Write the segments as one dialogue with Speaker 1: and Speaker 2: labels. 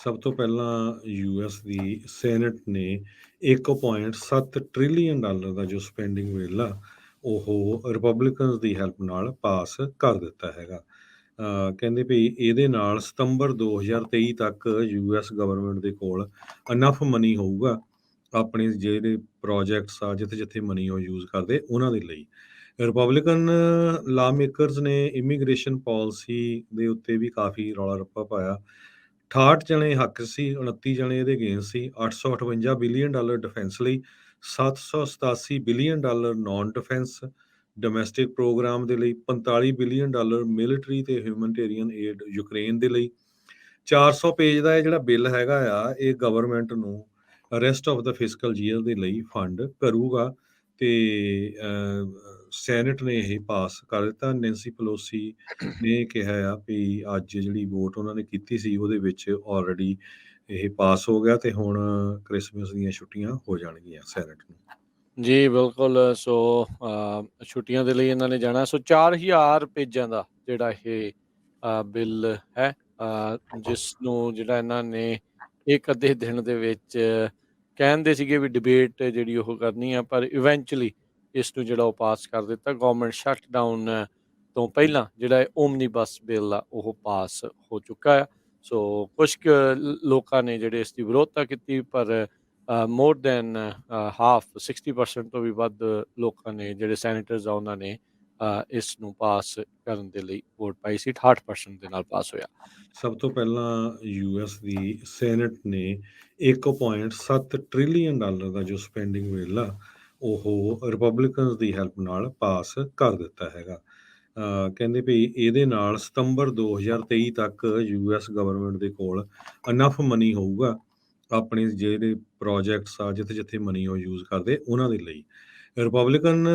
Speaker 1: ਸਭ ਤੋਂ ਪਹਿਲਾਂ ਯੂਐਸ ਦੀ ਸੈਨੇਟ ਨੇ 1.7 ਟ੍ਰਿਲੀਅਨ ਡਾਲਰ ਦਾ ਜੋ ਸਪੈਂਡਿੰਗ ਬਿੱਲ ਆ, ਉਹ ਰਿਪਬਲਿਕਨਸ ਦੀ ਹੈਲਪ ਨਾਲ ਪਾਸ ਕਰ ਦਿੱਤਾ ਹੈਗਾ। ਕਹਿੰਦੇ ਵੀ ਇਹਦੇ ਨਾਲ ਸਤੰਬਰ 2023 ਤੱਕ ਯੂਐਸ ਗਵਰਨਮੈਂਟ ਦੇ ਕੋਲ ਇਨਫ ਮਨੀ ਹੋਊਗਾ ਆਪਣੇ ਜਿਹੜੇ ਪ੍ਰੋਜੈਕਟਸ ਆ ਜਿੱਥੇ-ਜਿੱਥੇ ਮਨੀ ਉਹ ਯੂਜ਼ ਕਰਦੇ ਉਹਨਾਂ ਦੇ ਲਈ। ਰਿਪਬਲਿਕਨ ਲਾ ਮੇਕਰਸ ਨੇ ਇਮੀਗ੍ਰੇਸ਼ਨ ਪਾਲਿਸੀ ਦੇ ਉੱਤੇ ਵੀ ਕਾਫੀ ਰੌਲਾ ਰੱਪਾ ਪਾਇਆ। 68 ਜਣੇ ਹੱਕ ਸੀ, 29 ਜਣੇ ਇਹਦੇ ਅਗੇਂਸਟ ਸੀ। 858 ਬਿਲੀਅਨ ਡਾਲਰ ਡਿਫੈਂਸ ਲਈ, 787 billion dollar non defence domestic programme ਦੇ ਲਈ, 45 ਬਿਲੀਅਨ ਡਾਲਰ ਮਿਲਟਰੀ ਤੇ ਹਿਊਮਨਟੇਰੀਅਨ ਏਡ ਯੂਕਰੇਨ ਦੇ ਲਈ। 400 ਪੇਜ ਦਾ ਇਹ ਜਿਹੜਾ ਬਿੱਲ ਹੈਗਾ ਆ, ਇਹ ਗਵਰਨਮੈਂਟ ਨੂੰ rest of the fiscal year ਦੇ ਲਈ ਫੰਡ ਕਰੂਗਾ ਤੇ ਸੈਨੇਟ ਨੇ ਇਹ ਪਾਸ ਕਰ ਦਿੱਤਾ। ਨੈਂਸੀ ਪਲੋਸੀ ਨੇ ਕਿਹਾ ਆ ਵੀ ਅੱਜ ਜਿਹੜੀ ਵੋਟ ਉਹਨਾਂ ਨੇ ਕੀਤੀ ਸੀ ਉਹਦੇ ਵਿੱਚ ਆਲਰੇਡੀ ਇਹ ਪਾਸ ਹੋ ਗਿਆ ਤੇ ਹੁਣ ਕ੍ਰਿਸਮਸ ਦੀਆਂ ਛੁੱਟੀਆਂ ਹੋ ਜਾਣਗੀਆਂ ਸੈਨੇਟ ਨੂੰ।
Speaker 2: ਜੀ ਬਿਲਕੁਲ। ਸੋ ਛੁੱਟੀਆਂ ਦੇ ਲਈ ਇਹਨਾਂ ਨੇ ਜਾਣਾ। ਸੋ 4000 ਪੇਜਾਂ ਦਾ ਜਿਹੜਾ ਇਹ ਬਿੱਲ ਹੈ, ਜਿਸ ਨੂੰ ਜਿਹੜਾ ਇਹਨਾਂ ਨੇ ਇੱਕ ਅੱਧੇ ਦਿਨ ਦੇ ਵਿੱਚ ਕਹਿੰਦੇ ਸੀਗੇ ਵੀ ਡਿਬੇਟ ਜਿਹੜੀ ਉਹ ਕਰਨੀ ਆ, ਪਰ ਇਵੈਂਚੁਅਲੀ ਇਸ ਨੂੰ ਜਿਹੜਾ ਉਹ ਪਾਸ ਕਰ ਦਿੱਤਾ। ਗਵਰਨਮੈਂਟ ਸ਼ਟ ਡਾਊਨ ਤੋਂ ਪਹਿਲਾਂ ਜਿਹੜਾ ਇਹ ਓਮਨੀਬਸ ਬਿੱਲ ਆ ਉਹ ਪਾਸ ਹੋ ਚੁੱਕਾ ਆ। ਸੋ ਕੁਛ ਕੁ ਲੋਕਾਂ ਨੇ ਜਿਹੜੇ ਇਸ ਦੀ ਵਿਰੋਧਤਾ ਕੀਤੀ, ਪਰ ਮੋਰ ਦੈਨ ਹਾਫ 60% ਤੋਂ ਵੀ ਵੱਧ ਲੋਕਾਂ ਨੇ ਜਿਹੜੇ ਸੈਨੇਟਰਸ ਆ ਉਹਨਾਂ ਨੇ ਇਸ ਨੂੰ ਪਾਸ ਕਰਨ ਦੇ ਲਈ ਵੋਟ ਪਾਈ ਸੀ। 68% ਦੇ ਨਾਲ ਪਾਸ ਹੋਇਆ।
Speaker 1: ਸਭ ਤੋਂ ਪਹਿਲਾਂ ਯੂਐਸ ਦੀ ਸੈਨੇਟ ਨੇ 1.7 ਟ੍ਰਿਲੀਅਨ ਡਾਲਰ ਦਾ ਜੋ ਸਪੈਂਡਿੰਗ ਬਿੱਲ ਆ, ਉਹ ਰਿਪਬਲਿਕਨਸ ਦੀ ਹੈਲਪ ਨਾਲ ਪਾਸ ਕਰ ਦਿੱਤਾ ਹੈਗਾ। ਕਹਿੰਦੇ ਵੀ ਇਹਦੇ ਨਾਲ ਸਤੰਬਰ 2023 ਤੱਕ ਯੂਐਸ ਗਵਰਨਮੈਂਟ ਦੇ ਕੋਲ ਇਨਫ ਮਨੀ ਹੋਊਗਾ ਆਪਣੇ ਜਿਹੜੇ ਪ੍ਰੋਜੈਕਟਸ ਆ ਜਿੱਥੇ-ਜਿੱਥੇ ਮਨੀ ਉਹ ਯੂਜ਼ ਕਰਦੇ ਉਹਨਾਂ ਦੇ ਲਈ। ਰਿਪਬਲਿਕਨ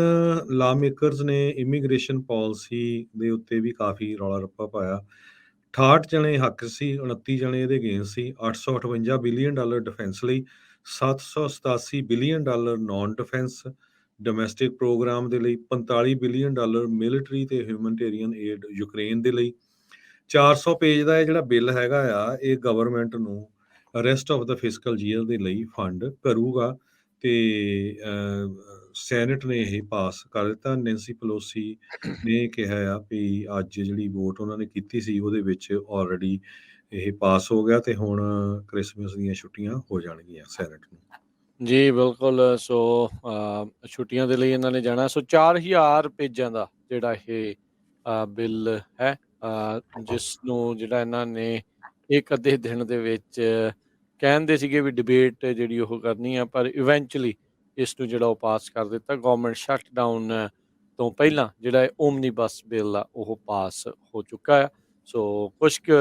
Speaker 1: ਲਾ ਮੇਕਰਸ ਨੇ ਇਮੀਗ੍ਰੇਸ਼ਨ ਪਾਲਿਸੀ ਦੇ ਉੱਤੇ ਵੀ ਕਾਫੀ ਰੌਲਾ ਰੱਪਾ ਪਾਇਆ। 68 ਜਣੇ ਹੱਕ ਸੀ, 29 ਜਣੇ ਇਹਦੇ ਅਗੇਂਸਟ ਸੀ। 858 ਬਿਲੀਅਨ ਡਾਲਰ ਡਿਫੈਂਸ ਲਈ, 787 billion dollar non defence domestic programme ਦੇ ਲਈ, 45 ਬਿਲੀਅਨ ਡਾਲਰ ਮਿਲਟਰੀ ਤੇ ਹਿਊਮਨਟੇਰੀਅਨ ਏਡ ਯੂਕਰੇਨ ਦੇ ਲਈ। 400 ਪੇਜ ਦਾ ਇਹ ਜਿਹੜਾ ਬਿੱਲ ਹੈਗਾ ਆ, ਇਹ ਗਵਰਨਮੈਂਟ ਨੂੰ rest of the fiscal year ਦੇ ਲਈ ਫੰਡ ਕਰੂਗਾ ਤੇ ਸੈਨੇਟ ਨੇ ਇਹ ਪਾਸ ਕਰ ਦਿੱਤਾ। ਨੈਂਸੀ ਪਲੋਸੀ ਨੇ ਕਿਹਾ ਆ ਵੀ ਅੱਜ ਜਿਹੜੀ ਵੋਟ ਉਹਨਾਂ ਨੇ ਕੀਤੀ ਸੀ ਉਹਦੇ ਵਿੱਚ ਆਲਰੇਡੀ ਇਹ ਪਾਸ ਹੋ ਗਿਆ ਤੇ ਹੁਣ ਕ੍ਰਿਸਮਸ ਦੀਆਂ ਛੁੱਟੀਆਂ ਹੋ ਜਾਣਗੀਆਂ ਸੈਨੇਟ ਨੂੰ।
Speaker 2: ਜੀ ਬਿਲਕੁਲ। ਸੋ ਛੁੱਟੀਆਂ ਦੇ ਲਈ ਇਹਨਾਂ ਨੇ ਜਾਣਾ। ਸੋ 4000 ਪੇਜਾਂ ਦਾ ਜਿਹੜਾ ਇਹ ਬਿੱਲ ਹੈ, ਜਿਸ ਨੂੰ ਜਿਹੜਾ ਇਹਨਾਂ ਨੇ ਇੱਕ ਅੱਧੇ ਦਿਨ ਦੇ ਵਿੱਚ ਕਹਿੰਦੇ ਸੀਗੇ ਵੀ ਡਿਬੇਟ ਜਿਹੜੀ ਉਹ ਕਰਨੀ ਆ, ਪਰ ਇਵੈਂਚੁਅਲੀ ਇਸ ਨੂੰ ਜਿਹੜਾ ਉਹ ਪਾਸ ਕਰ ਦਿੱਤਾ। ਗਵਰਨਮੈਂਟ ਸ਼ਟ ਡਾਊਨ ਤੋਂ ਪਹਿਲਾਂ ਜਿਹੜਾ ਇਹ ਓਮਨੀਬਸ ਬਿੱਲ ਆ ਉਹ ਪਾਸ ਹੋ ਚੁੱਕਾ ਆ। ਸੋ ਕੁਛ ਕੁ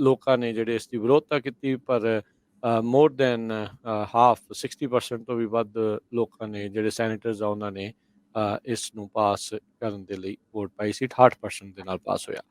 Speaker 2: ਲੋਕਾਂ ਨੇ ਜਿਹੜੇ ਇਸ ਦੀ ਵਿਰੋਧਤਾ ਕੀਤੀ, ਪਰ ਮੋਰ ਦੈਨ ਹਾਫ 60% ਤੋਂ ਵੀ ਵੱਧ ਲੋਕਾਂ ਨੇ ਜਿਹੜੇ ਸੈਨੇਟਰਸ ਆ ਉਹਨਾਂ ਨੇ ਇਸ ਨੂੰ ਪਾਸ ਕਰਨ ਦੇ ਲਈ ਵੋਟ ਪਾਈ ਸੀ। 68% ਦੇ ਨਾਲ ਪਾਸ ਹੋਇਆ।